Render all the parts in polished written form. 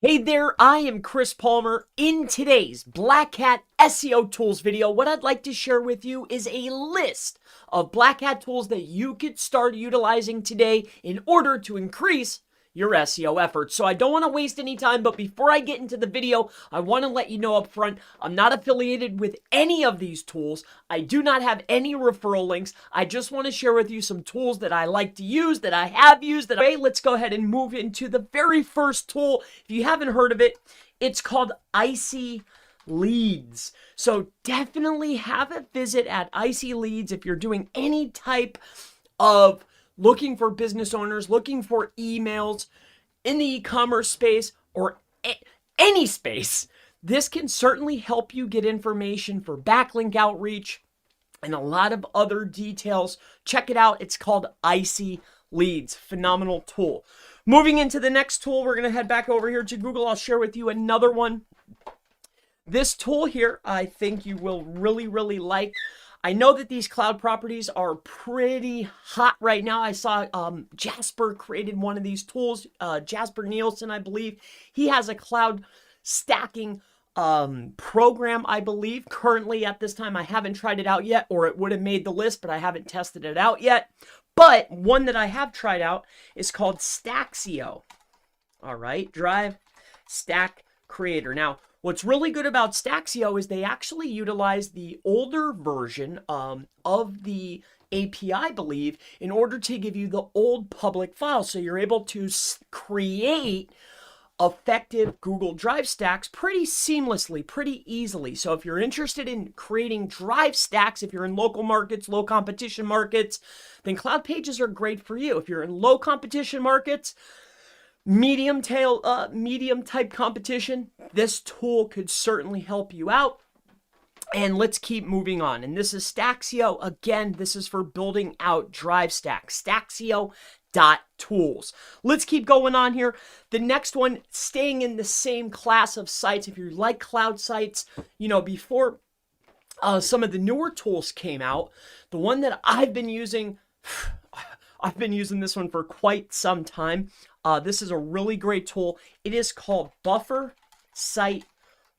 Hey there, I am Chris Palmer. In today's Black Hat SEO Tools video, what I'd like to share with you is a list of Black Hat tools that you could start utilizing today in order to increase your SEO efforts. So I don't want to waste any time, but before I get into the video, I want to let you know up front, I'm not affiliated with any of these tools. I do not have any referral links. I just want to share with you some tools that I like to use, that I have used. Okay, let's go ahead and move into the very first tool. If you haven't heard of it, it's called Icy Leads. So definitely have a visit at Icy Leads if you're doing any type of looking for business owners, looking for emails in the e-commerce space or any space. This can certainly help you get information for backlink outreach and a lot of other details. Check it out. It's called Icy Leads. Phenomenal tool. Moving into the next tool, we're going to head back over here to Google. I'll share with you another one. This tool here, I think you will really like. I know that these cloud properties are pretty hot right now. I saw Jasper created one of these tools. Jasper Nielsen, I believe. He has a cloud stacking program, I believe. Currently, at this time, I haven't tried it out yet, or it would have made the list, but I haven't tested it out yet. But one that I have tried out is called Staxio. All right, Drive Stack Creator. Now, what's really good about Staxio is they actually utilize the older version of the API, I believe, in order to give you the old public files. So you're able to create effective Google Drive stacks pretty seamlessly, pretty easily. So if you're interested in creating Drive stacks, if you're in local markets, low competition markets, then Cloud Pages are great for you. If you're in low competition markets, medium type competition, this tool could certainly help you out. And let's keep moving on. And this is Staxio. Again, this is for building out Drive stacks. Staxio.tools. Let's keep going on here. The next one, staying in the same class of sites. If you like cloud sites, you know, before some of the newer tools came out, the one that I've been using this one for quite some time. This is a really great tool. It is called Buffer Site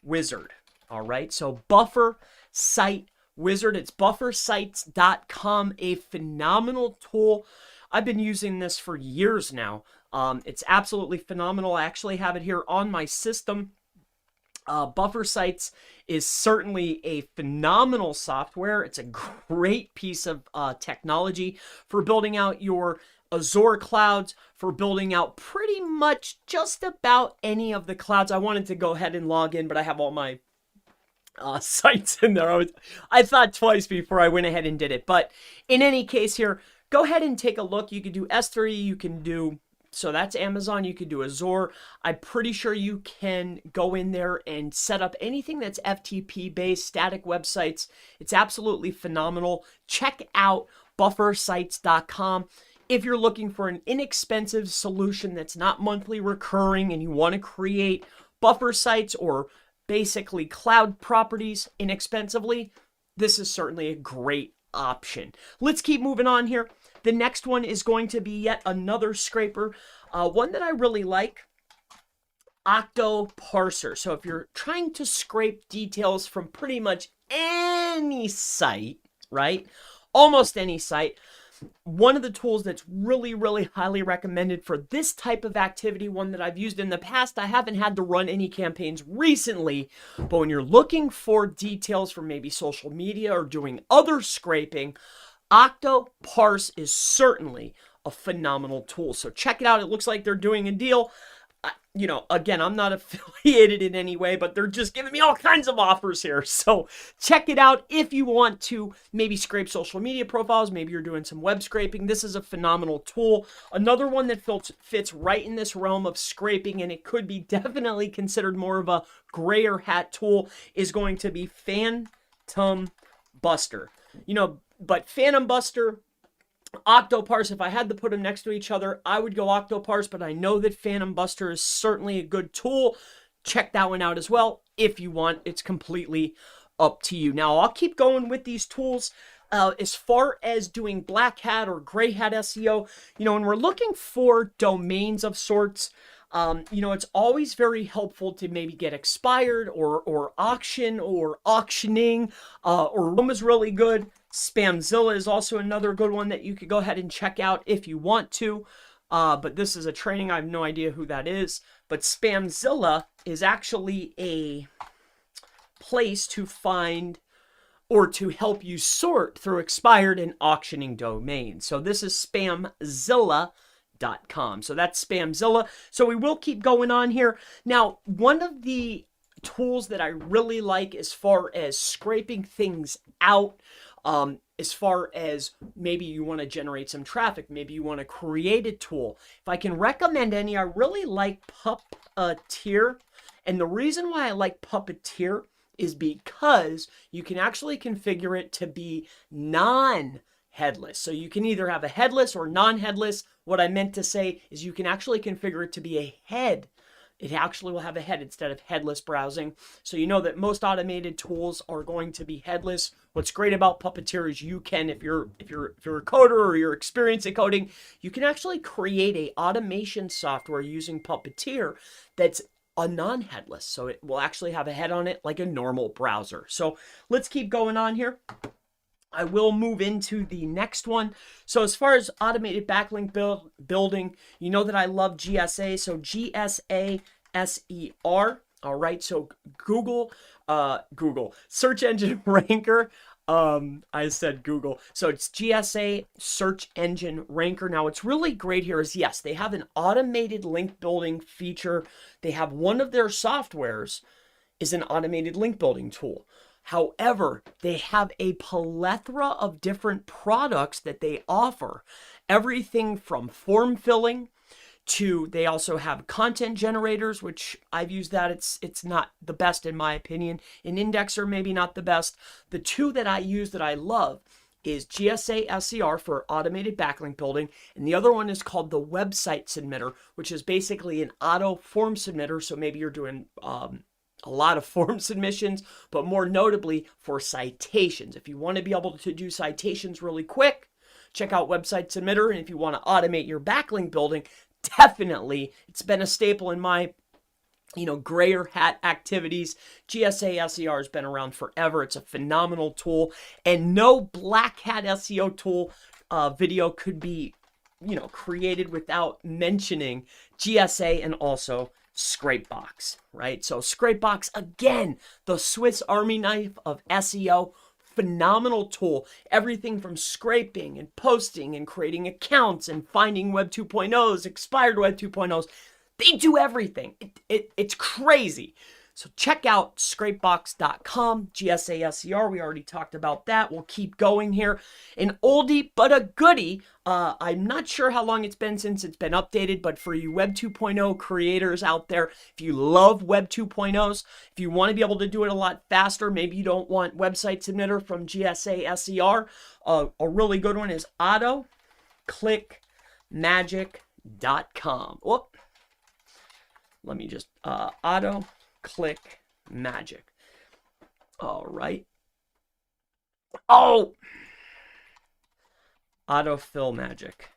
Wizard. All right, so Buffer Site Wizard. It's buffersites.com, a phenomenal tool. I've been using this for years now. It's absolutely phenomenal. I actually have it here on my system. Buffer Sites is certainly a phenomenal software. It's a great piece of technology for building out your Azure clouds, for building out pretty much just about any of the clouds. I wanted to go ahead and log in, but I have all my sites in there. I thought twice before I went ahead and did it. But in any case here, go ahead and take a look. You could do S3, you can do, so that's Amazon, you could do Azure. I'm pretty sure you can go in there and set up anything that's FTP based, static websites. It's absolutely phenomenal. Check out buffersites.com. If you're looking for an inexpensive solution that's not monthly recurring and you want to create buffer sites or basically cloud properties inexpensively, this is certainly a great option. Let's keep moving on here. The next one is going to be yet another scraper, one that I really like, Octoparser. So if you're trying to scrape details from pretty much any site, right? Almost any site. One of the tools that's really highly recommended for this type of activity, one that I've used in the past. I haven't had to run any campaigns recently, but when you're looking for details from maybe social media or doing other scraping, Octoparse is certainly a phenomenal tool. So check it out. It looks like they're doing a deal. You know, again, I'm not affiliated in any way, but they're just giving me all kinds of offers here. So check it out if you want to maybe scrape social media profiles. Maybe you're doing some web scraping. This is a phenomenal tool. Another one that fits right in this realm of scraping, and it could be definitely considered more of a grayer hat tool, is going to be Phantom Buster. You know, but Phantom Buster, Octoparse, if I had to put them next to each other, I would go Octoparse, but I know that Phantom Buster is certainly a good tool. Check that one out as well if you want. It's completely up to you. Now, I'll keep going with these tools. As far as doing black hat or gray hat SEO, you know, when we're looking for domains of sorts, You know, it's always very helpful to maybe get expired or auction or auctioning, or Room is really good. Spamzilla is also another good one that you could go ahead and check out if you want to. But this is a training. I have no idea who that is. But Spamzilla is actually a place to find or to help you sort through expired and auctioning domains. So this is Spamzilla.com. So that's Spamzilla. So we will keep going on here. Now, one of the tools that I really like as far as scraping things out, as far as maybe you want to generate some traffic, maybe you want to create a tool. If I can recommend any, I really like Puppeteer. And the reason why I like Puppeteer is because you can actually configure it to be non-headless. So you can either have a headless or non-headless. What I meant to say is you can actually configure it to be a head. It actually will have a head instead of headless browsing. So you know that most automated tools are going to be headless. What's great about Puppeteer is you can, if you're a coder or you're experienced at coding, you can actually create a automation software using Puppeteer that's a non-headless. So it will actually have a head on it like a normal browser. So let's keep going on here. I will move into the next one. So as far as automated backlink building, you know that I love GSA. So GSA SER. All right. So Google search engine ranker. I said Google. So it's GSA search engine ranker. Now what's really great here is, yes, they have an automated link building feature. They have one of their softwares is an automated link building tool. However, they have a plethora of different products that they offer. Everything from form filling to, they also have content generators, which I've used that. It's not the best in my opinion. An indexer, maybe not the best. The two that I use that I love is GSA SER for automated backlink building, and the other one is called the website submitter, which is basically an auto form submitter. So maybe you're doing a lot of form submissions, but more notably for citations. If you want to be able to do citations really quick, check out Website Submitter. And if you want to automate your backlink building, definitely, it's been a staple in my, grayer hat activities. GSA SER has been around forever. It's a phenomenal tool, and no black hat SEO tool video could be, created without mentioning GSA and also Scrape Box, right? So Scrape Box, again, the Swiss Army knife of SEO, phenomenal tool. Everything from scraping and posting and creating accounts and finding Web 2.0s, expired Web 2.0s. They do everything. It's crazy. So check out scrapebox.com, GSA SER. We already talked about that. We'll keep going here. An oldie but a goodie. I'm not sure how long it's been since it's been updated, but for you Web 2.0 creators out there, if you love Web 2.0s, if you want to be able to do it a lot faster, maybe you don't want Website Submitter from GSA SER, a really good one is AutoClickMagic.com. Whoop. Let me just, Click Magic. All right. Oh! Autofill Magic.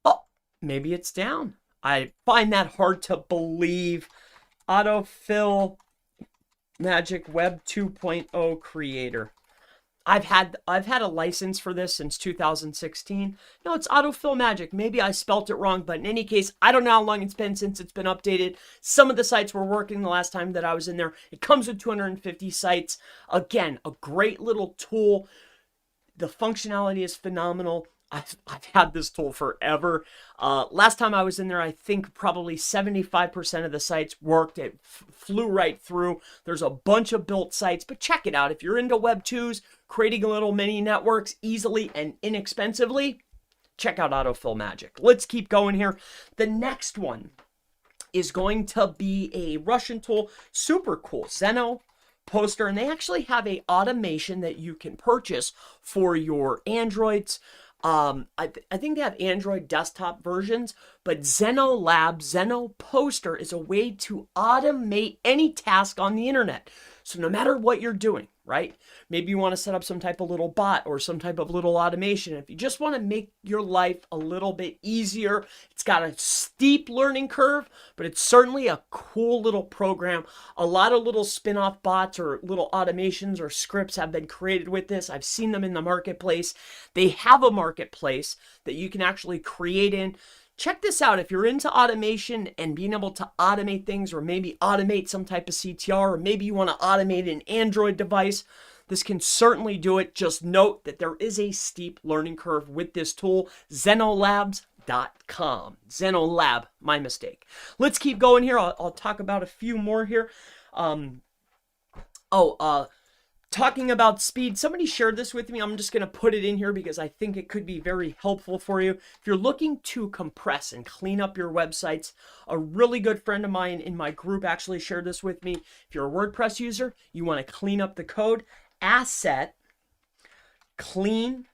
Oh, maybe it's down. I find that hard to believe. Autofill Magic Web 2.0 creator. I've had a license for this since 2016. No, it's Autofill Magic. Maybe I spelt it wrong, but in any case, I don't know how long it's been since it's been updated. Some of the sites were working the last time that I was in there. It comes with 250 sites. Again, a great little tool. The functionality is phenomenal. I've had this tool forever. Last time I was in there, I think probably 75% of the sites worked. It flew right through. There's a bunch of built sites, but check it out. If you're into Web 2s, creating little mini networks easily and inexpensively, check out Autofill Magic. Let's keep going here. The next one is going to be a Russian tool. Super cool. Zeno Poster, and they actually have a automation that you can purchase for your Androids. I think they have Android desktop versions, but Zeno Poster is a way to automate any task on the internet. So no matter what you're doing, right? Maybe you want to set up some type of little bot or some type of little automation. If you just want to make your life a little bit easier, it's got a steep learning curve, but it's certainly a cool little program. A lot of little spin-off bots or little automations or scripts have been created with this. I've seen them in the marketplace. They have a marketplace that you can actually create in. Check this out. If you're into automation and being able to automate things, or maybe automate some type of CTR, or maybe you want to automate an Android device, this can certainly do it. Just note that there is a steep learning curve with this tool, zenolabs.com. Zenolab, my mistake. Let's keep going here. I'll talk about a few more here. Talking about speed, somebody shared this with me. I'm just going to put it in here because I think it could be very helpful for you. If you're looking to compress and clean up your websites, a really good friend of mine in my group actually shared this with me. If you're a WordPress user, you want to clean up the code, Asset Clean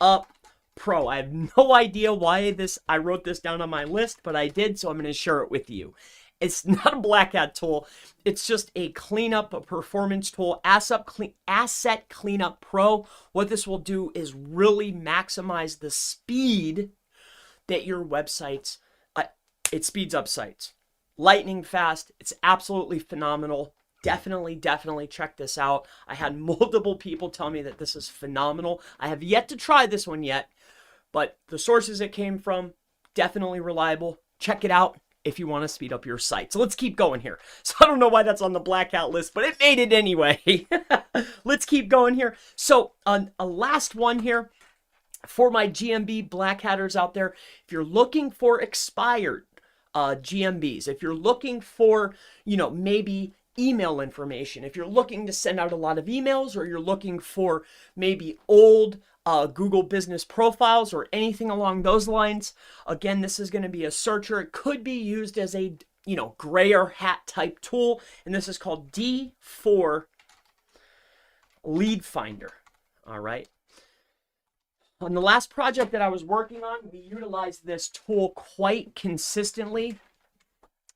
Up Pro. I have no idea why I wrote this down on my list, but I did, so I'm going to share it with you. It's not a black hat tool. It's just a cleanup, a performance tool, Asset Cleanup Pro. What this will do is really maximize the speed that your websites, it speeds up sites. Lightning fast. It's absolutely phenomenal. Definitely check this out. I had multiple people tell me that this is phenomenal. I have yet to try this one yet, but the sources it came from, definitely reliable. Check it out if you want to speed up your site. So let's keep going here. So I don't know why that's on the black hat list, but it made it anyway. Let's keep going here. So a last one here for my GMB black hatters out there. If you're looking for expired GMBs, if you're looking for, maybe email information, if you're looking to send out a lot of emails, or you're looking for maybe old Google business profiles or anything along those lines, again, this is going to be a searcher. It could be used as a, grayer hat type tool, and this is called D4 Lead Finder. All right. On the last project that I was working on, we utilized this tool quite consistently.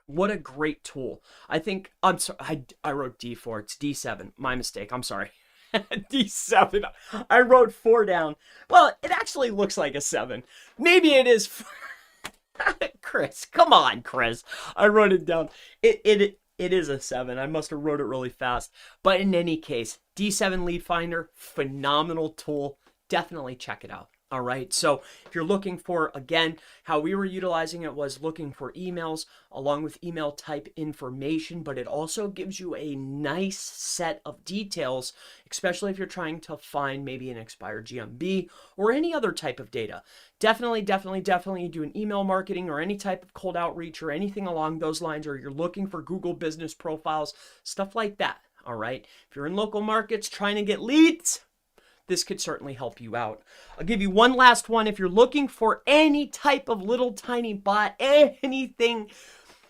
What a great tool. I'm sorry, I wrote D4. It's D7. My mistake. I'm sorry. D7. I wrote 4 down. Well, it actually looks like a 7. Maybe it is. Chris, come on, Chris. I wrote it down. It is a 7. I must have wrote it really fast. But in any case, D7 Lead Finder, phenomenal tool. Definitely check it out. All right, so if you're looking for, again, how we were utilizing it was looking for emails along with email type information, but it also gives you a nice set of details, especially if you're trying to find maybe an expired GMB or any other type of data. Definitely doing email marketing or any type of cold outreach or anything along those lines, or you're looking for Google business profiles, stuff like that. All right, if you're in local markets trying to get leads, this could certainly help you out. I'll give you one last one. If you're looking for any type of little tiny bot, anything,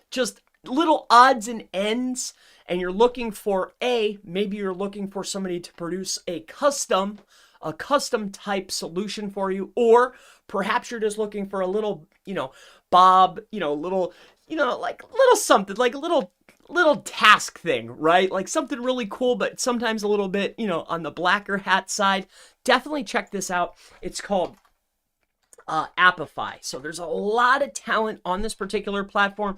just little odds and ends, and you're looking for maybe you're looking for somebody to produce a custom type solution for you, or perhaps you're just looking for a little, something, like a little task thing, right? Like something really cool, but sometimes a little bit, on the blacker hat side. Definitely check this out. It's called Appify. So there's a lot of talent on this particular platform,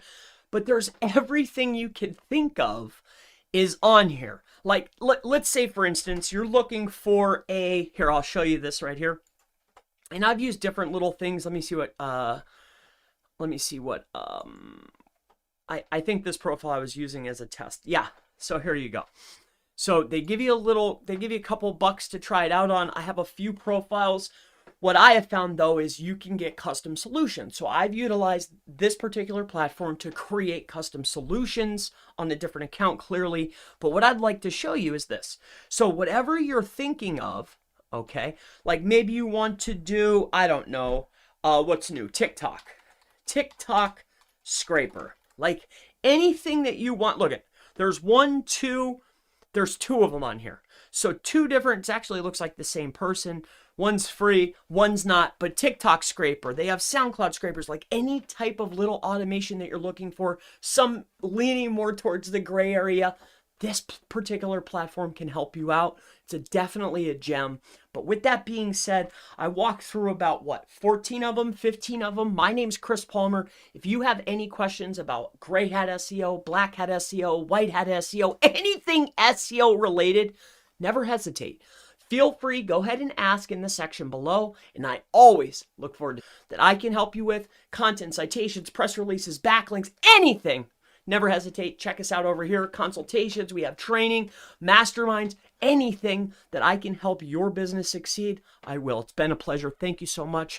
but there's everything you can think of is on here. Like, let's say, for instance, you're looking for here, I'll show you this right here. And I've used different little things. Let me see what, I think this profile I was using as a test. Yeah, so here you go. So they give you a couple bucks to try it out on. I have a few profiles. What I have found, though, is you can get custom solutions. So I've utilized this particular platform to create custom solutions on a different account, clearly. But what I'd like to show you is this. So whatever you're thinking of, okay, like maybe you want to do, I don't know, what's new? TikTok scraper. Like anything that you want. Look at, there's two of them on here. So two different, it actually looks like the same person. One's free, one's not, but TikTok scraper, they have SoundCloud scrapers, like any type of little automation that you're looking for, some leaning more towards the gray area. This particular platform can help you out. It's definitely a gem. But with that being said, I walked through about 14 of them, 15 of them. My name's Chris Palmer. If you have any questions about gray hat SEO, black hat SEO, white hat SEO, anything SEO related, never hesitate. Feel free, go ahead and ask in the section below, and I always look forward to that I can help you with content, citations, press releases, backlinks, anything. Never hesitate. Check us out over here. Consultations, we have training, masterminds, anything that I can help your business succeed, I will. It's been a pleasure. Thank you so much.